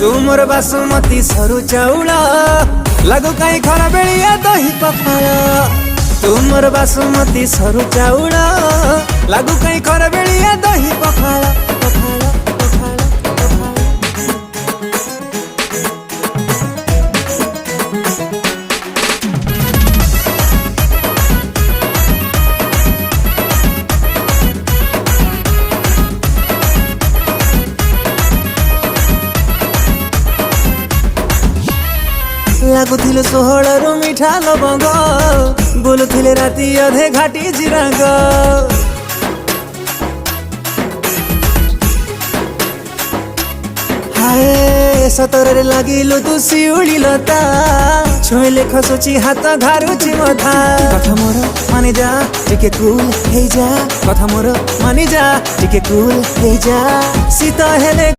तुमर बासुमती सरू चाउल लागू कहीं खरा बेलिया दही पखाल तुमर बासुमती सरू चाउल लागू कहीं खरा बेलिया दही पखाल पखाल पखाल पखाल। लागुथिले सोहळरू मिठा लवंग बोलुथिले राती अधे घाटी जिरांग हाय सतरे लागिलु तू शिउली लता छुइले खसुची हाथ घारुची मथा कथा मोर मानि जा टिके कूल हे जा कथा मोर मानि जा टिके कूल हे जा सीता हेले